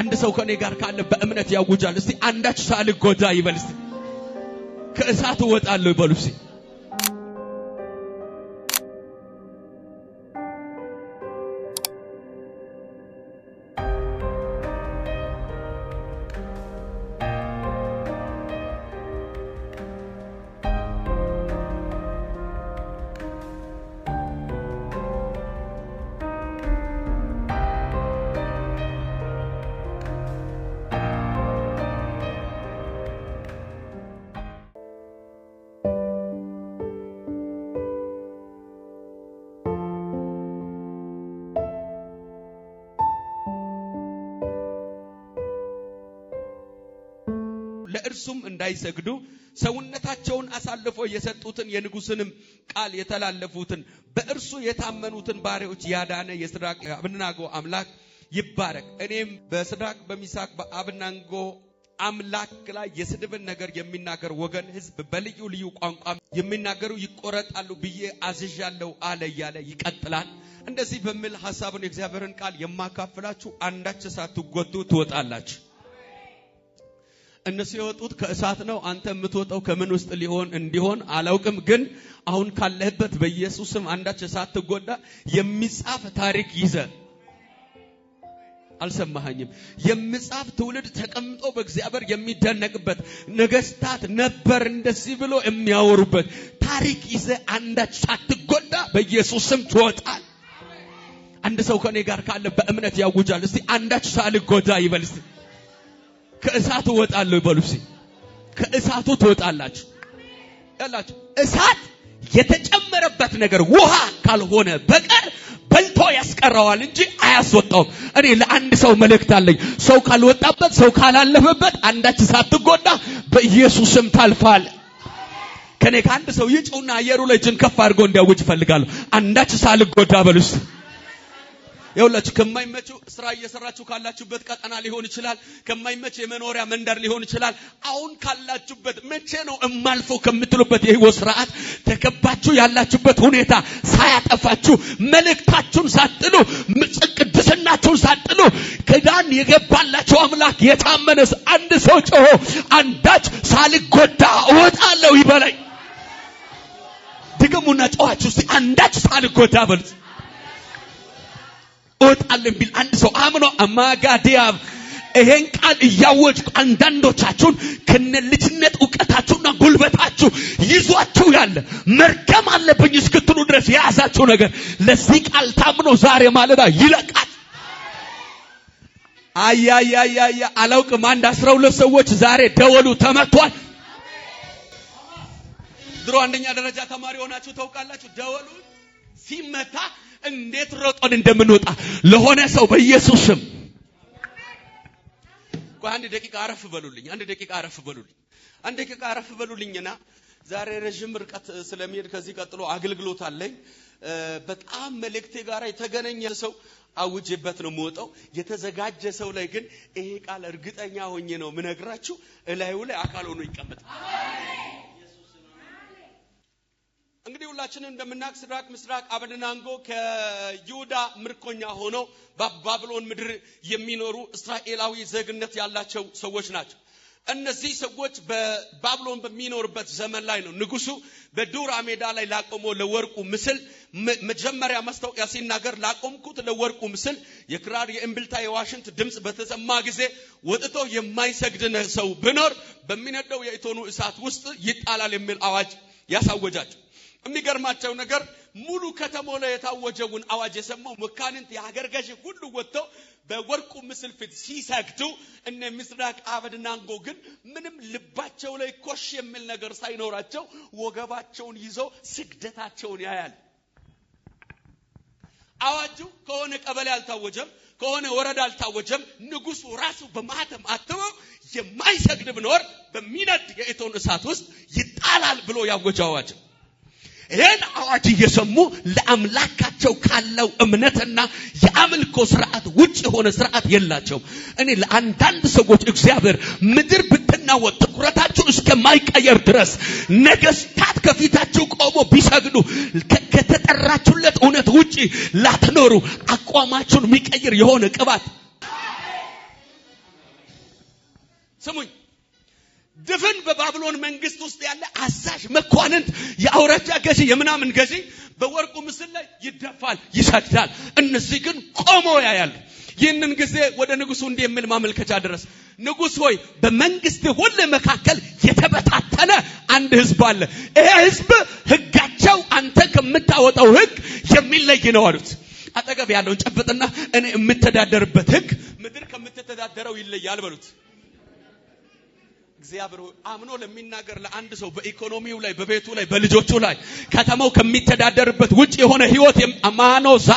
አንድ ሰው ከኔ ጋር ካለ በእምነት ያውጃል። እስቲ አንዳች ሳልጎዳ ይበል። እስቲ ከእሳቱ ወጣለሁ ይበሉ። እስቲ ለእርሱም እንዳይሰግዱ ሰውነታቸውን አሳልፎ የሰጡትን የንጉስንም ቃል የተላለፉትን በእርሱ የታመኑትን ባሪያዎች ያዳነ የሲድራቅ አብደናጎ አምላክ ይባረክ። እኔም በሲድራቅ በሚሳቅ በአብደናጎ አምላክ ላይ የስድብን ነገር የሚናገር ወገን ህዝብ በልዩ ልዩ ቋንቋ የሚናገሩ ይቆረጣሉ ብዬ አዝዣለሁ አለ እያለ ይቀጥላል። እንደዚህ በሚል ሐሳቡን የእግዚአብሔርን ቃል የማካፍላችሁ አንዳች ሳትጎዱ ትወጣላችሁ። እነሱ የወጡት ከእሳት ነው። አንተ የምትወጣው ከምን ውስጥ እንዲሆን አላውቅም። ግን አሁን ካለህበት በኢየሱስም አንዳች ሳትጎዳ የሚጻፍ ታሪክ ይዘ አልሰማኸኝም? የሚጻፍ ትውልድ ተቀምጦ በእግዚአብሔር የሚደነቅበት ነገስታት ነበር እንደዚህ ብሎ የሚያወሩበት ታሪክ ይዘ አንዳች ሳትጎዳ በኢየሱስም ትወጣል። አንድ ሰው ከኔ ጋር ካለ በእምነት ያውጃል። እስቲ አንዳች ሳልጎዳ ይበል። እስቲ ከእሳቱ ወጣለሁ ይበሉ። እስቲ ከእሳቱ ትወጣላችሁ። ያላችሁ እሳት የተጨመረበት ነገር ውሃ ካልሆነ በቀር በልቶ ያስቀረዋል እንጂ አያስወጣውም። እኔ ለአንድ ሰው መልእክት አለኝ። ሰው ካልወጣበት ሰው ካላለፈበት አንዳች ሳትጎዳ በኢየሱስም ታልፋል። ከኔ ከአንድ ሰው ይጭውና አየሩ ላይ እጅን ከፍ አድርጎ እንዲያውጅ ይፈልጋሉ። አንዳች ሳልጎዳ በሉ። እስቲ የሁላችሁ ከማይመቹ ስራ እየሰራችሁ ካላችሁበት ቀጠና ሊሆን ይችላል። ከማይመች የመኖሪያ መንደር ሊሆን ይችላል። አሁን ካላችሁበት መቼ ነው እማልፈው ከምትሉበት የህይወት ስርዓት ተከባችሁ ያላችሁበት ሁኔታ ሳያጠፋችሁ መልእክታችሁን ሳጥሉ ቅድስናችሁን ሳጥሉ ከዳን የገባላችሁ አምላክ የታመነስ አንድ ሰው ጮሆ አንዳች ሳልጎዳ እወጣለሁ ይበለኝ። ድገሙና ጮኻችሁ እስቲ አንዳች ሳልጎዳ በሉ። ወጣልን ቢል አንድ ሰው አምኖ አማጋዲያብ ይሄን ቃል እያወጅኩ አንዳንዶቻችሁን ከነልጅነት ዕውቀታችሁና ጉልበታችሁ ይዟችሁ ያለ መርገም አለብኝ እስክትሉ ድረስ የያዛችሁ ነገር ለዚህ ቃል ታምኖ ዛሬ ማለዳ ይለቃል። አያያያያ አላውቅም። አንድ 12 ሰዎች ዛሬ ደወሉ ተመቷል። ድሮ አንደኛ ደረጃ ተማሪ ሆናችሁ ታውቃላችሁ። ደወሉ ሲመታ እንዴት ሮጦን እንደምንወጣ ለሆነ ሰው በኢየሱስ ስም አንድ ደቂቃ አረፍ በሉልኝና ዛሬ ረጅም ርቀት ስለሚሄድ ከዚህ ቀጥሎ አገልግሎት አለኝ። በጣም መልእክቴ ጋር የተገናኘ ሰው አውጄበት ነው የምወጣው። የተዘጋጀ ሰው ላይ ግን ይሄ ቃል እርግጠኛ ሆኜ ነው ምነግራችሁ እላዩ ላይ አካል ሆኖ ይቀመጣል። እንግዲህ ሁላችንም እንደምናውቅ ሲድራቅ ሚሳቅ አብደናጎ ከይሁዳ ምርኮኛ ሆኖ በባቢሎን ምድር የሚኖሩ እስራኤላዊ ዜግነት ያላቸው ሰዎች ናቸው። እነዚህ ሰዎች በባቢሎን በሚኖርበት ዘመን ላይ ነው ንጉሱ በዱራ ሜዳ ላይ ላቆመው ለወርቁ ምስል መጀመሪያ ማስታወቂያ ሲናገር ላቆምኩት ለወርቁ ምስል የክራር የእምብልታ የዋሽንት ድምጽ በተሰማ ጊዜ ወጥቶ የማይሰግድ ሰው ቢኖር በሚነደው የእቶኑ እሳት ውስጥ ይጣላል የሚል አዋጅ ያሳወጃቸው። የሚገርማቸው ነገር ሙሉ ከተማው ላይ የታወጀውን አዋጅ የሰማው መካንንት የሀገር ገዥ ሁሉ ወጥተው በወርቁ ምስል ፊት ሲሰግዱ እነ ሲድራቅ አብደናጎ ግን ምንም ልባቸው ላይ ኮሽ የሚል ነገር ሳይኖራቸው ወገባቸውን ይዘው ስግደታቸውን ያያል። አዋጁ ከሆነ ቀበሌ አልታወጀም፣ ከሆነ ወረዳ አልታወጀም። ንጉሱ ራሱ በማህተም አትሞ የማይሰግድ ቢኖር በሚነድ የእቶን እሳት ውስጥ ይጣላል ብሎ ያወጀው አዋጅ። ይሄን አዋጅ እየሰሙ ለአምላካቸው ካለው እምነትና የአምልኮ ስርዓት ውጭ የሆነ ስርዓት የላቸውም። እኔ ለአንዳንድ ሰዎች እግዚአብሔር ምድር ብትናወጥ ትኩረታችሁ እስከማይቀየር ድረስ ነገስታት ከፊታችሁ ቆሞ ቢሰግዱ ከተጠራችሁለት እውነት ውጪ ላትኖሩ አቋማችሁን የሚቀይር የሆነ ቅባት ስሙኝ ድፍን በባቢሎን መንግስት ውስጥ ያለ አዛዥ መኳንንት የአውራጃ ገዢ የምናምን ገዢ በወርቁ ምስል ላይ ይደፋል ይሰግዳል እነዚህ ግን ቆመው ያያሉ ይህንን ጊዜ ወደ ንጉሱ እንዲህ የሚል ማመልከቻ ድረስ ንጉስ ሆይ በመንግስት ሁሉ መካከል የተበታተነ አንድ ህዝብ አለ ይሄ ህዝብ ህጋቸው አንተ ከምታወጣው ህግ የሚለይ ነው አሉት አጠገብ ያለውን ጨብጥና እኔ የምተዳደርበት ህግ ምድር ከምትተዳደረው ይለያል በሉት እግዚአብሔር አምኖ ለሚናገር ለአንድ ሰው በኢኮኖሚው ላይ በቤቱ ላይ በልጆቹ ላይ ከተማው ከሚተዳደርበት ውጪ የሆነ ህይወት አማኖዛ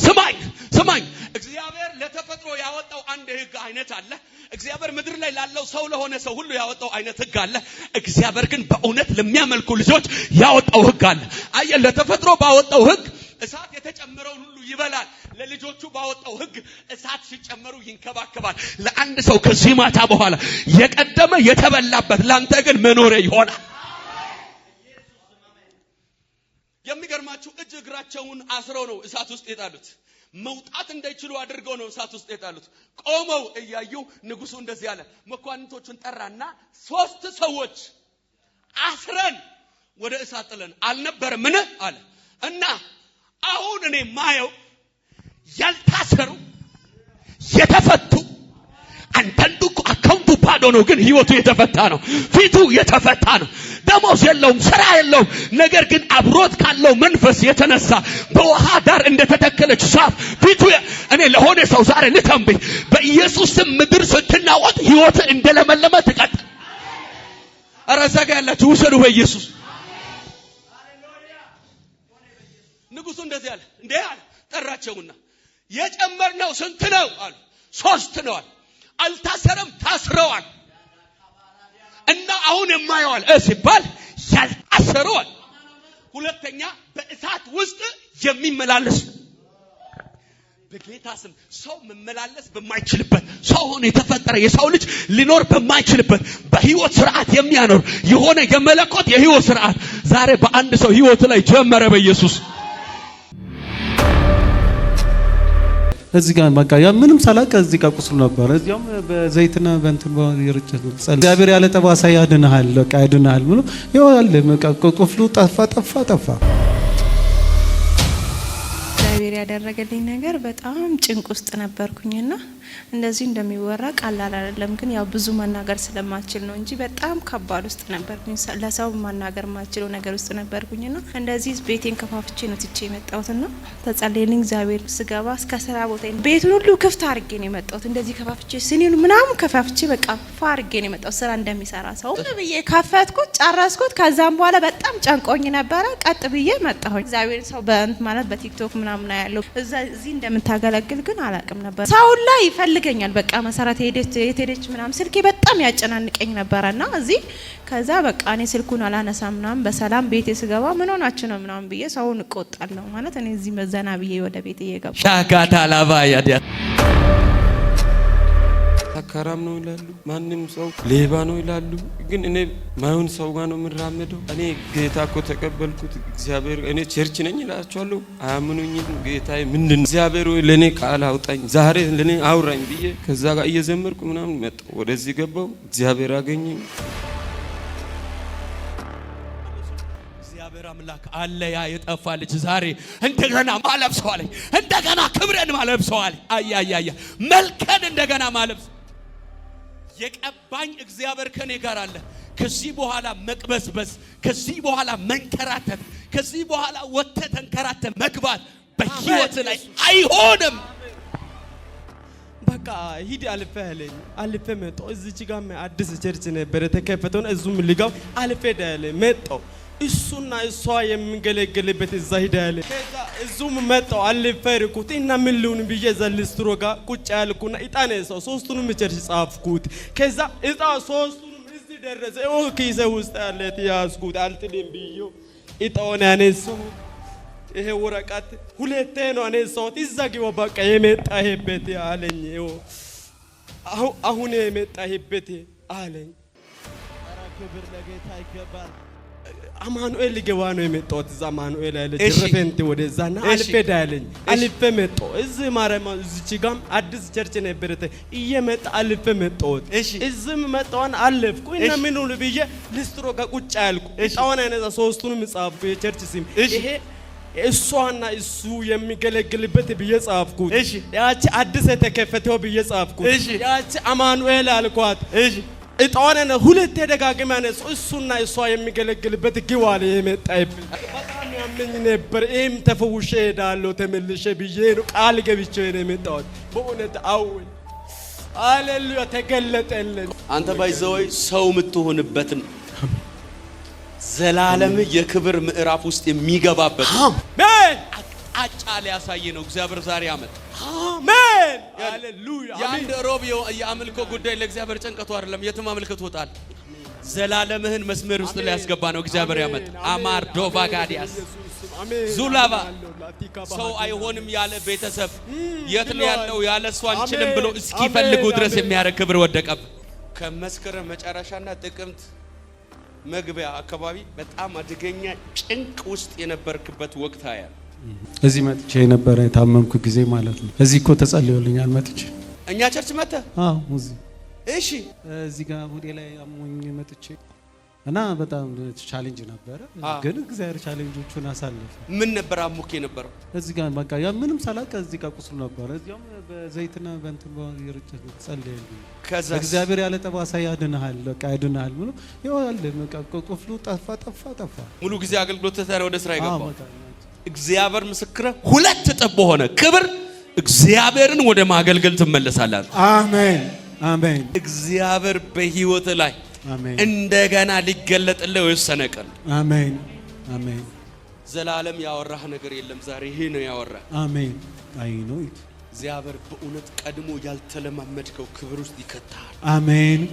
ስማኝ እግዚአብሔር ለተፈጥሮ ያወጣው አንድ ህግ አይነት አለ እግዚአብሔር ምድር ላይ ላለው ሰው ለሆነ ሰው ሁሉ ያወጣው አይነት ህግ አለ እግዚአብሔር ግን በእውነት ለሚያመልኩ ልጆች ያወጣው ህግ አለ አየ ለተፈጥሮ ባወጣው ህግ እሳት የተጨመረውን ሁሉ ይበላል ለልጆቹ ባወጣው ህግ እሳት ሲጨመሩ ይንከባከባል ለአንድ ሰው ከዚህ ማታ በኋላ የቀደመ የተበላበት ላንተ ግን መኖሪያ ይሆናል የሚገርማችሁ እጅ እግራቸውን አስረው ነው እሳት ውስጥ የጣሉት መውጣት እንዳይችሉ አድርገው ነው እሳት ውስጥ የጣሉት ቆመው እያዩ ንጉሱ እንደዚህ አለ መኳንንቶቹን ጠራና 3 ሰዎች አስረን ወደ እሳት ጥለን አልነበረምን አለ እና አሁን እኔ ማየው ያልታሰሩ የተፈቱ አንተንዱ አካውንቱ ባዶ ነው ግን ህይወቱ የተፈታ ነው ፊቱ የተፈታ ነው ደሞዝ የለውም ስራ የለውም ነገር ግን አብሮት ካለው መንፈስ የተነሳ በውሃ ዳር እንደተተከለች ዛፍ ፊቱ እኔ ለሆነ ሰው ዛሬ ልተንብይ በኢየሱስ ስም ምድር ስትናወጥ ህይወት እንደለመለመ ትቀጥል አራዛጋ ያላችሁ ውሰዱ በኢየሱስ ንጉሱ እንደዚህ አለ እንዴ አለ ጠራቸውና የጨመርነው ስንት ነው አሉ 3 ነው አሉ አልታሰረም ታስረዋል እና አሁን የማየዋል ሲባል ያልታሰረዋል ሁለተኛ በእሳት ውስጥ የሚመላለስ በጌታ ስም ሰው መመላለስ በማይችልበት ሰው ሆነ የተፈጠረ የሰው ልጅ ሊኖር በማይችልበት በህይወት ስርዓት የሚያኖር የሆነ የመለኮት የህይወት ስርዓት ዛሬ በአንድ ሰው ህይወት ላይ ጀመረ በኢየሱስ እዚህ ጋር በቃ ያ ምንም ሳላቀ እዚህ ጋር ቁስሉ ነበር እዚያም በዘይትና በእንትን ይርጨት እግዚአብሔር ያለ ጠባሳ ያድናል በቃ ያድናል ብሎ ይዋል በቃ ቁስሉ ጠፋ እግዚአብሔር ያደረገልኝ ነገር በጣም ጭንቅ ውስጥ ነበርኩኝና እንደዚህ እንደሚወራ ቀላል አይደለም ግን ያው ብዙ መናገር ስለማልችል ነው እንጂ በጣም ከባድ ውስጥ ነበርኩኝ ለሰው መናገር ማልችለው ነገር ውስጥ ነበርኩኝና እንደዚህ ቤቴን ከፋፍቼ ነው ትቼ የመጣሁትና ተጸልየልኝ እግዚአብሔር ስገባ እስከ ስራ ቦታዬ ቤቱን ሁሉ ክፍት አድርጌ ነው የመጣሁት እንደዚህ ከፋፍቼ ሲኒኑ ምናምን ከፋፍቼ በቃ አድርጌ ነው የመጣሁት ስራ እንደሚሰራ ሰው ብዬ ከፈትኩት ጨረስኩት ከዛም በኋላ በጣም ጨንቆኝ ነበር ቀጥ ብዬ መጣሁ እግዚአብሔር ሰው በእንት ማለት በቲክቶክ ምናምን ያለው እዚህ እንደምታገለግል ግን አላቅም ነበር ሰው ላይ ይፈልገኛል በቃ መሰረት ሄደች ምናምን ስልኬ በጣም ያጨናንቀኝ ነበርና እዚህ ከዛ በቃ እኔ ስልኩን አላነሳም ምናምን በሰላም ቤቴ ስገባ ምን ሆናችሁ ነው ምናምን ብዬ ሰውን እቆጣለሁ ማለት እኔ እዚህ መዘና ብዬ ወደ ቤቴ እየገባሁ ሻጋታ ላባ ያዲያ ተከራም ነው ይላሉ ማንንም ሰው ሌባ ነው ይላሉ ግን እኔ ማይሆን ሰው ጋር ነው ምራመደው እኔ ጌታ እኮ ተቀበልኩት እግዚአብሔር እኔ ቸርች ነኝ እላችኋለሁ አያምኑኝም ጌታዬ ምንድን እግዚአብሔር ለኔ ቃል አውጣኝ ዛሬ ለኔ አውራኝ ብዬ ከዛ ጋር እየዘመርኩ ምናምን መጣሁ ወደዚህ ገባው እግዚአብሔር አገኘኝ እግዚአብሔር አምላክ አለ ያ የጠፋ ልጅ ዛሬ እንደገና ማለብሰው አለኝ እንደገና ክብረን ማለብሰው አለኝ አያያያ መልከን እንደገና ማለብሰው የቀባኝ እግዚአብሔር ከኔ ጋር አለ ከዚህ በኋላ መቅበስበስ ከዚህ በኋላ መንከራተት ከዚህ በኋላ ወጥተህ ተንከራተህ መግባት በህይወት ላይ አይሆንም በቃ ሂድ አልፈ መጣሁ እዚች ጋር አዲስ ቸርች ነበር ተከፈተው እዙም ልጋው አልፈ ዳለ መጣሁ እሱና እሷ የሚገለገልበት እዛ ሄዳለ ከዛ እዙም መጣው አልፈርኩት እና ምን ልሁን ብዬ ዘልስትሮጋ ቁጭ ያልኩና ኢጣኔ ሰው ሶስቱንም ቸርች ጻፍኩት ከዛ እጣ ሶስቱንም እዚህ ደረሰ ኪሴ ውስጥ ያለት ያስኩት አልጥልም ብዬው ኢጣውን ያነሳው ይሄ ወረቀት ሁለቴ ነው ያነሳው እዛ ግባ በቃ የመጣህበት አለኝ አሁን የመጣህበት አለኝ ክብር ለጌታ ይገባል አማኑኤል ሊገባ ነው የመጣሁት። እዛ አማኑኤል ያለ ጅረፈንት ወደዛና አልፌ ዳለኝ አልፌ መጣሁ። እዚህ ማርያም እዚች ጋም አዲስ ቸርች ነበረተ እየመጣ አልፌ መጣሁት። እዚህም መጣሁን አለፍኩ እና ምን ሁሉ ብዬ ልስትሮ ጋር ቁጭ ያልኩ ጣውና ነዛ ሶስቱንም ጻፍኩ የቸርች ስም ይሄ እሷና እሱ የሚገለግልበት ብዬ ጻፍኩት። ያቺ አዲስ የተከፈተው ብዬ ጻፍኩት። ያቺ አማኑኤል አልኳት። እጣዋና ሁለት ተደጋግማ ነው እሱና እሷ የሚገለግልበት ግዋል የመጣይብኝ በጣም ያመኝ ነበር። እም ተፈውሼ ሄዳለሁ ተመልሼ ብዬ ነው ቃል ገብቼ ነው የመጣሁት። በእውነት አውል ሃሌሉያ ተገለጠልኝ። አንተ ባይዘወይ ሰው የምትሆንበትን ዘላለም የክብር ምዕራፍ ውስጥ የሚገባበት አሜን አቅጣጫ ሊያሳይ ነው እግዚአብሔር ዛሬ አመጣ። አሜን ሃሌሉያ። ያንደ ሮብ የአምልኮ ጉዳይ ለእግዚአብሔር ጭንቀቱ አይደለም። የትም አምልከት ወጣል። ዘላለምህን መስመር ውስጥ ሊያስገባ ነው እግዚአብሔር ያመጣ። አማር ዶቫ ጋዲያስ ዙላባ ሰው አይሆንም ያለ ቤተሰብ የት ነው ያለው ያለ እሱ አንችልም ብሎ እስኪፈልጉ ድረስ የሚያረግ ክብር ወደቀብ። ከመስከረም መጨረሻና ጥቅምት መግቢያ አካባቢ በጣም አደገኛ ጭንቅ ውስጥ የነበርክበት ወቅት አያ እዚህ መጥቼ የነበረ የታመምኩ ጊዜ ማለት ነው። እዚህ እኮ ተጸልዮልኛል መጥቼ እኛ ቸርች መጣ። እዚህ እሺ እዚህ ጋር ወደ ላይ አሞኝ መጥቼ እና በጣም ቻሌንጅ ነበረ። ግን እግዚአብሔር ቻሌንጆቹን አሳለፈ። ምን ነበር አሙኬ ነበር? እዚህ ጋር በቃ ያ ምንም ሳላቀ እዚህ ጋር ቁስሉ ነበር። እዚያም በዘይትና በእንትን ይርጨት ጸልየልኝ። ከዛ እግዚአብሔር ያለ ጠባሳ ያድንሃል፣ በቃ ያድንሃል ብሎ ይዋል በቃ ቁስሉ ጠፋ። ሙሉ ጊዜ አገልግሎት ተታረ ወደ ስራ ይገባው። እግዚአብሔር ምስክረ ሁለት እጥፍ ሆነ ክብር እግዚአብሔርን ወደ ማገልገል ትመለሳለህ። አሜን። እግዚአብሔር በህይወት ላይ እንደገና ሊገለጥልህ የወሰነ ቀን። አሜን። ዘላለም ያወራህ ነገር የለም ዛሬ ይሄ ነው ያወራህ። አሜን። አይ ነው እግዚአብሔር በእውነት ቀድሞ ያልተለማመድከው ክብር ውስጥ ይከታል። አሜን።